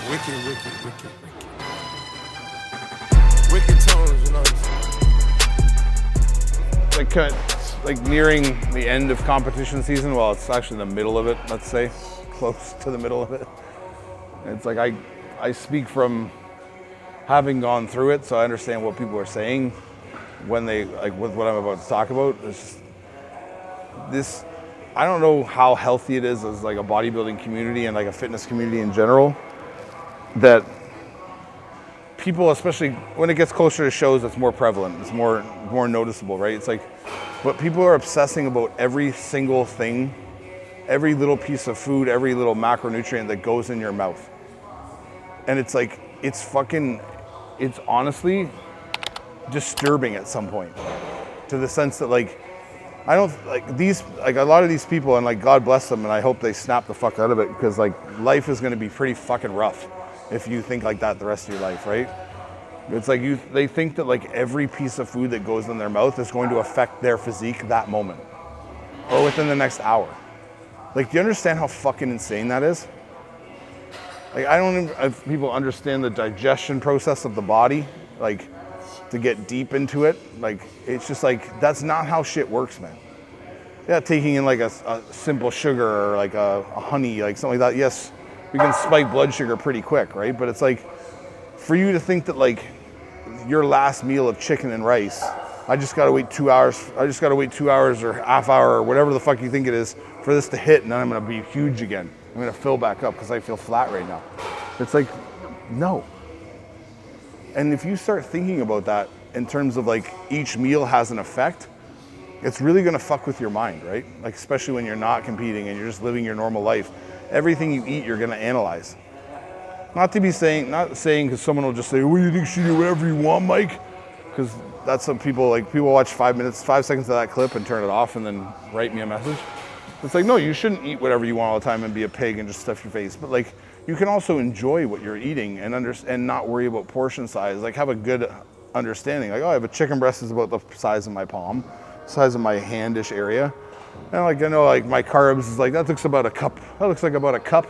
Wicked, wicked, wicked, wicked. Wicked tones, you know. Like nearing the end of competition season. Well, it's actually the middle of it, let's say, close to the middle of it. It's like I speak from having gone through it, so I understand what people are saying when they, like with what I'm about to talk about. It's just this, I don't know how healthy it is as like a bodybuilding community and like a fitness community in general, that people, especially when it gets closer to shows, it's more prevalent, it's more noticeable, right? It's like, but people are obsessing about every single thing, every little piece of food, every little macronutrient that goes in your mouth. And it's like, it's honestly disturbing at some point, to the sense that like, I don't like these, like a lot of these people, and like God bless them, and I hope they snap the fuck out of it, because like life is gonna be pretty fucking rough if you think like that the rest of your life, right? It's like they think that like every piece of food that goes in their mouth is going to affect their physique that moment or within the next hour. Like, do you understand how fucking insane that is? Like, I don't even, if people understand the digestion process of the body, like to get deep into it, like it's just like, that's not how shit works, man. Yeah, taking in like a simple sugar or like a honey, like something like that, yes, we can spike blood sugar pretty quick, right? But it's like, for you to think that like your last meal of chicken and rice, I just gotta wait 2 hours, or half hour or whatever the fuck you think it is for this to hit, and then I'm gonna be huge again. I'm gonna fill back up because I feel flat right now. It's like, no. And if you start thinking about that in terms of like each meal has an effect, it's really gonna fuck with your mind, right? Like, especially when you're not competing and you're just living your normal life. Everything you eat, you're gonna analyze. Not saying because someone will just say, well, you think you should do whatever you want, Mike? Because that's what people watch 5 seconds of that clip and turn it off and then write me a message. It's like, no, you shouldn't eat whatever you want all the time and be a pig and just stuff your face. But like, you can also enjoy what you're eating and not worry about portion size. Like, have a good understanding. Like, oh, I have a chicken breast is about the size of my palm, size of my handish area. And like, I know like my carbs is like, that looks like about a cup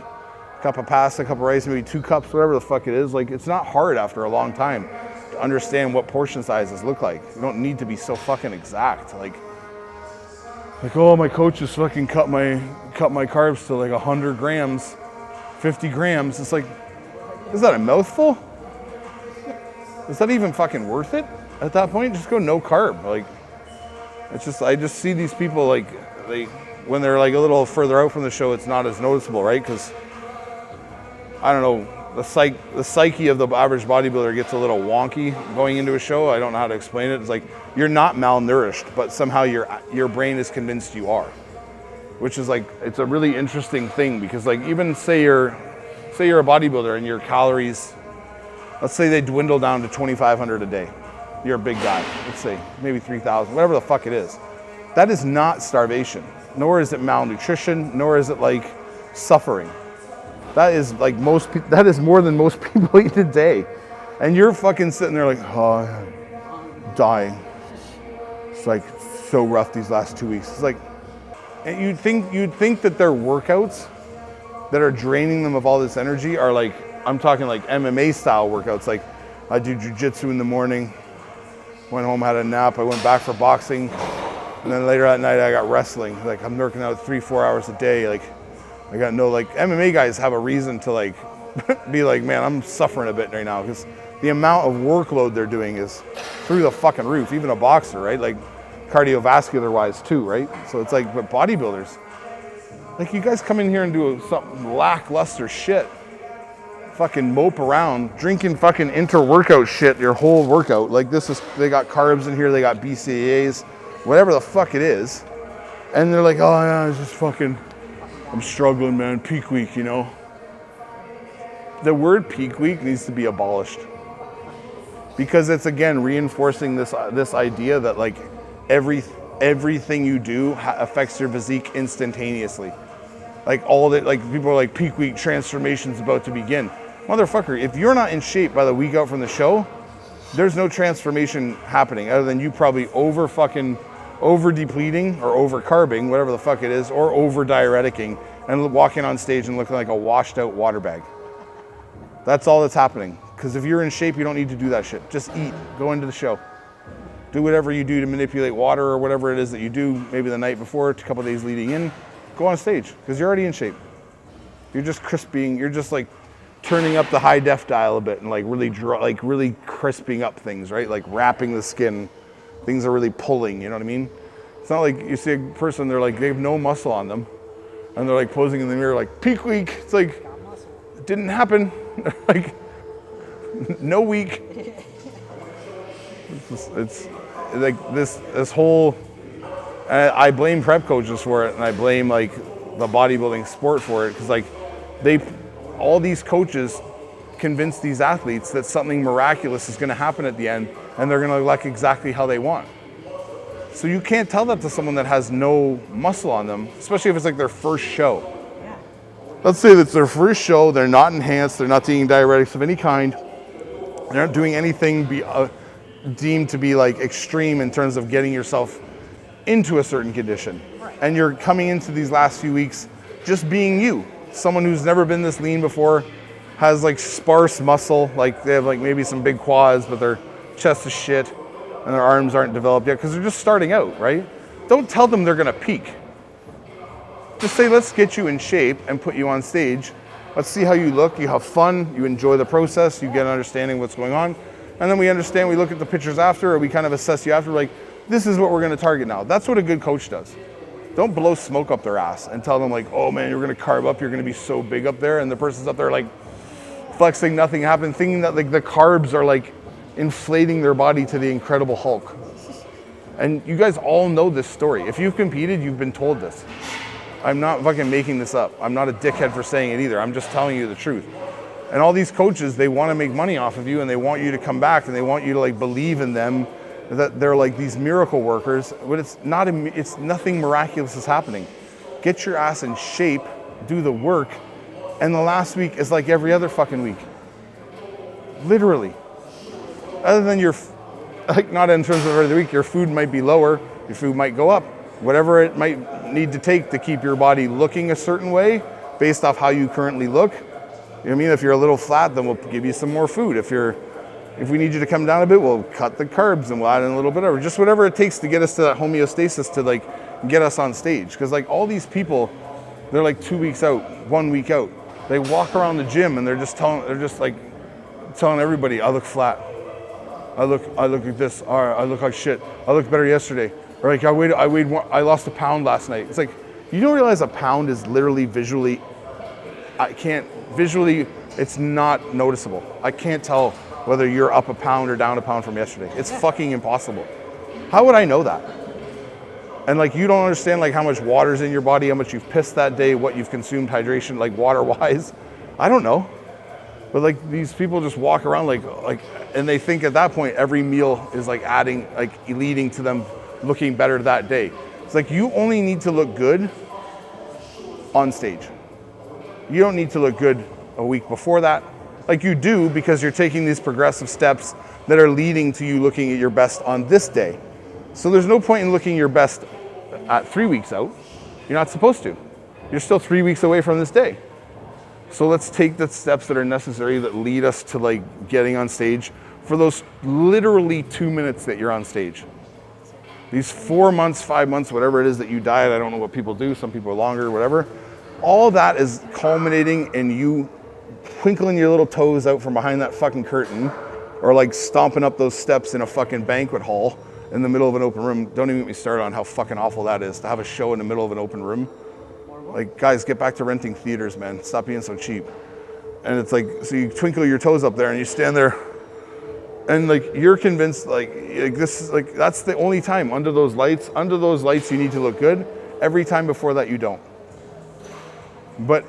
of pasta, a cup of rice, maybe 2 cups, whatever the fuck it is. Like, it's not hard after a long time to understand what portion sizes look like. You don't need to be so fucking exact. Like, oh, my coach just fucking cut my carbs to like 100 grams, 50 grams. It's like, is that a mouthful? Is that even fucking worth it at that point? Just go no carb. Like, it's just, I just see these people like, when they're like a little further out from the show, it's not as noticeable, right? Because I don't know, the psyche of the average bodybuilder gets a little wonky going into a show. I don't know how to explain it. It's like, you're not malnourished, but somehow your brain is convinced you are, which is like, it's a really interesting thing, because like, even say you're a bodybuilder and your calories, let's say they dwindle down to 2,500 a day. You're a big guy, let's say maybe 3,000, whatever the fuck it is. That is not starvation, nor is it malnutrition, nor is it like suffering. That is like that is more than most people eat a day. And you're fucking sitting there like, oh, I'm dying. It's like so rough these last 2 weeks. It's like, and you'd think that their workouts that are draining them of all this energy are like, I'm talking like MMA style workouts. Like, I do jujitsu in the morning, went home, had a nap, I went back for boxing, and then later at night I got wrestling. Like, I'm working out 3-4 hours a day. Like, I got no, like, MMA guys have a reason to like be like, man, I'm suffering a bit right now, because the amount of workload they're doing is through the fucking roof. Even a boxer, right? Like, cardiovascular wise too, right? So it's like, but bodybuilders, like, you guys come in here and do some lackluster shit, fucking mope around, drinking fucking inter-workout shit your whole workout. Like, they got carbs in here, they got BCAAs, whatever the fuck it is. And they're like, oh yeah, it's just fucking, I'm struggling, man, peak week, you know? The word peak week needs to be abolished, because it's, again, reinforcing this idea that like everything you do affects your physique instantaneously. Like, all that, like, people are like, peak week transformation's about to begin. Motherfucker, if you're not in shape by the week out from the show, there's no transformation happening other than you probably over depleting or over carbing, whatever the fuck it is, or over diureticing and walking on stage and looking like a washed out water bag. That's all that's happening. Because if you're in shape, you don't need to do that shit. Just eat, go into the show. Do whatever you do to manipulate water or whatever it is that you do, maybe the night before, a couple of days leading in, go on stage, because you're already in shape. You're just crisping, you're just like turning up the high def dial a bit and like really crisping up things, right? Like wrapping the skin. Things are really pulling, you know what I mean? It's not like you see a person, they have no muscle on them, and they're like posing in the mirror like, peak week. It's like, it didn't happen. Like, no week. It's like this whole, I blame prep coaches for it, and I blame like the bodybuilding sport for it, because like all these coaches convince these athletes that something miraculous is going to happen at the end, and they're going to look exactly how they want. So you can't tell that to someone that has no muscle on them, especially if it's like their first show. Yeah. Let's say that's their first show, they're not enhanced, they're not taking diuretics of any kind, they're not doing anything deemed to be like extreme in terms of getting yourself into a certain condition. Right. And you're coming into these last few weeks just being you. Someone who's never been this lean before, has like sparse muscle, like they have like maybe some big quads, but their chest is shit and their arms aren't developed yet because they're just starting out, right? Don't tell them they're gonna peak. Just say, let's get you in shape and put you on stage. Let's see how you look, you have fun, you enjoy the process, you get an understanding of what's going on. And then we understand, we look at the pictures after, or we kind of assess you after, like, this is what we're gonna target now. That's what a good coach does. Don't blow smoke up their ass and tell them like, oh man, you're gonna carb up, you're gonna be so big up there, and the person's up there like flexing, nothing happened, thinking that like the carbs are like inflating their body to the Incredible Hulk. And you guys all know this story. If you've competed, you've been told this. I'm not fucking making this up. I'm not a dickhead for saying it either. I'm just telling you the truth. And all these coaches, they want to make money off of you, and they want you to come back, and they want you to like believe in them, that they're like these miracle workers, but it's nothing miraculous is happening. Get your ass in shape, do the work, and the last week is like every other fucking week. Literally. Other than like not in terms of every other week, your food might be lower, your food might go up. Whatever it might need to take to keep your body looking a certain way based off how you currently look. You know what I mean? If you're a little flat, then we'll give you some more food. If we need you to come down a bit, we'll cut the carbs and we'll add in a little bit of just whatever it takes to get us to that homeostasis to like get us on stage. Because like all these people, they're like 2 weeks out, 1 week out. They walk around the gym and they're just telling everybody, I look flat. I look like this. Or I look like shit. I looked better yesterday. Or like I lost a pound last night. It's like, you don't realize a pound is literally visually, it's not noticeable. I can't tell whether you're up a pound or down a pound from yesterday. It's fucking impossible. How would I know that? And like, you don't understand like how much water's in your body, how much you've pissed that day, what you've consumed hydration, like water-wise. I don't know. But like these people just walk around like, and they think at that point, every meal is like leading to them looking better that day. It's like, you only need to look good on stage. You don't need to look good a week before that. Like you do, because you're taking these progressive steps that are leading to you looking at your best on this day. So there's no point in looking your best at 3 weeks out. You're not supposed to. You're still 3 weeks away from this day. So let's take the steps that are necessary that lead us to like getting on stage for those literally 2 minutes that you're on stage. These 4 months, 5 months, whatever it is that you diet, I don't know what people do, some people are longer, whatever. All that is culminating in you twinkling your little toes out from behind that fucking curtain, or like stomping up those steps in a fucking banquet hall in the middle of an open room. Don't even get me started on how fucking awful that is, to have a show in the middle of an open room. Like, guys, get back to renting theaters, man. Stop being so cheap. And it's like, so you twinkle your toes up there and you stand there and like, you're convinced like this is like, that's the only time under those lights you need to look good. Every time before that you don't. But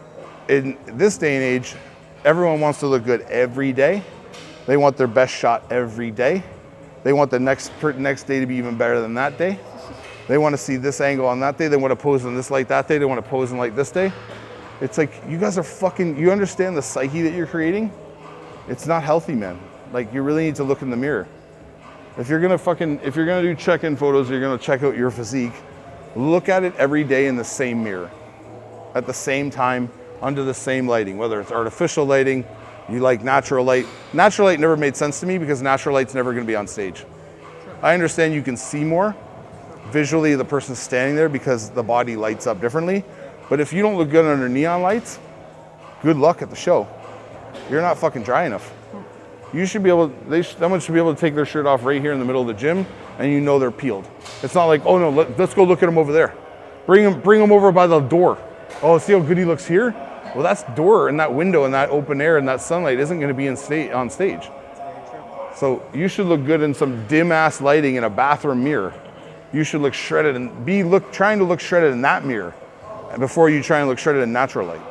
in this day and age, everyone wants to look good every day. They want their best shot every day. They want the next day to be even better than that day. They want to see this angle on that day. They want to pose in this light that day. They want to pose in light this day. It's like, you guys are fucking, you understand the psyche that you're creating? It's not healthy, man. Like, you really need to look in the mirror. If you're gonna do check-in photos, you're gonna check out your physique, look at it every day in the same mirror, at the same time, under the same lighting, whether it's artificial lighting, You like natural light. Natural light never made sense to me because natural light's never going to be on stage. I understand you can see more visually the person's standing there because the body lights up differently. But if you don't look good under neon lights, good luck at the show. You're not fucking dry enough. You should be able, someone should be able to take their shirt off right here in the middle of the gym and you know they're peeled. It's not like, oh no, let's go look at him over there. Bring him over by the door. Oh, see how good he looks here? Well, that's door and that window and that open air and that sunlight isn't going to be on stage. So you should look good in some dim ass lighting in a bathroom mirror. You should look shredded and trying to look shredded in that mirror before you try and look shredded in natural light.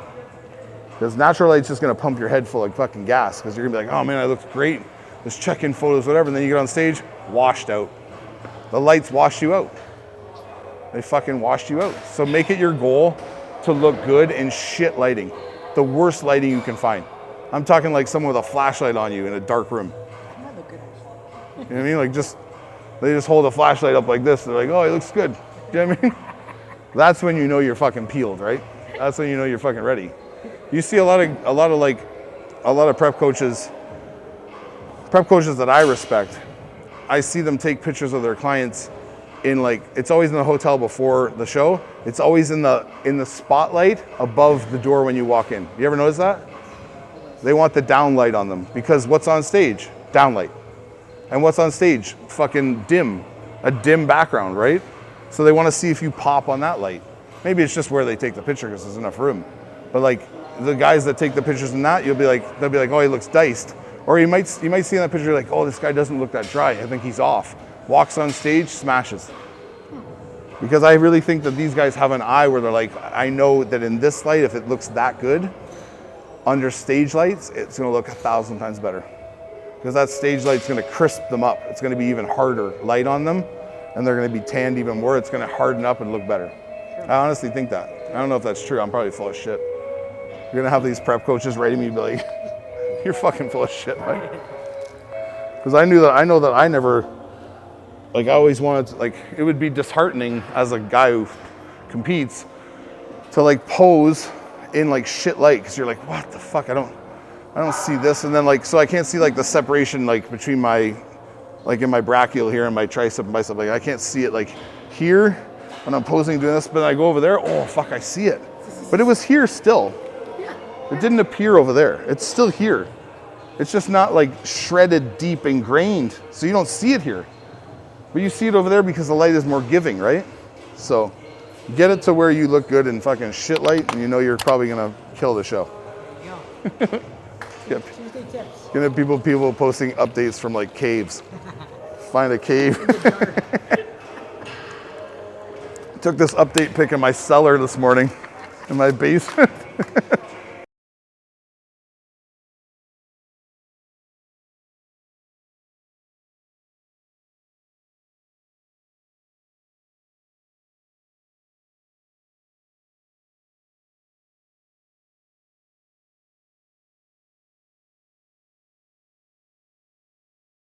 Because natural light's just going to pump your head full of fucking gas because you're going to be like, oh man, I look great. Let's check in photos, whatever. And then you get on stage, washed out. The lights wash you out. They fucking washed you out. So make it your goal to look good in shit lighting. The worst lighting you can find. I'm talking like someone with a flashlight on you in a dark room. You know what I mean? Like they just hold a flashlight up like this. They're like, oh, he looks good. You know what I mean? That's when you know you're fucking peeled, right? That's when you know you're fucking ready. You see a lot of prep coaches that I respect. I see them take pictures of their clients in it's always in the hotel before the show. It's always in the spotlight above the door when you walk in. You ever notice that? They want the down light on them because what's on stage? Down light. And what's on stage? Fucking dim. A dim background, right? So they want to see if you pop on that light. Maybe it's just where they take the picture because there's enough room. But the guys that take the pictures in that, they'll be like, oh, he looks diced. Or you might see in that picture like, oh, this guy doesn't look that dry. I think he's off. Walks on stage, smashes. Because I really think that these guys have an eye where they're like, I know that in this light, if it looks that good, under stage lights, it's going to look 1,000 times better. Because that stage light's going to crisp them up. It's going to be even harder light on them, and they're going to be tanned even more. It's going to harden up and look better. I honestly think that. I don't know if that's true. I'm probably full of shit. You're going to have these prep coaches writing me, be like, you're fucking full of shit, right? Because I know that I never, I always wanted to, it would be disheartening as a guy who competes to pose in shit light, because you're like, what the fuck? I don't see this. And then so I can't see the separation between my, in my brachial here and my tricep and bicep. I can't see it here when I'm posing doing this, but I go over there, oh fuck, I see it. But it was here still. It didn't appear over there. It's still here. It's just not shredded, deep, ingrained. So you don't see it here. But you see it over there because the light is more giving, right? So get it to where you look good in fucking shit light and you know you're probably gonna kill the show. Yeah. Gonna have people posting updates from caves. Find a cave. Took this update pic in my cellar this morning in my basement.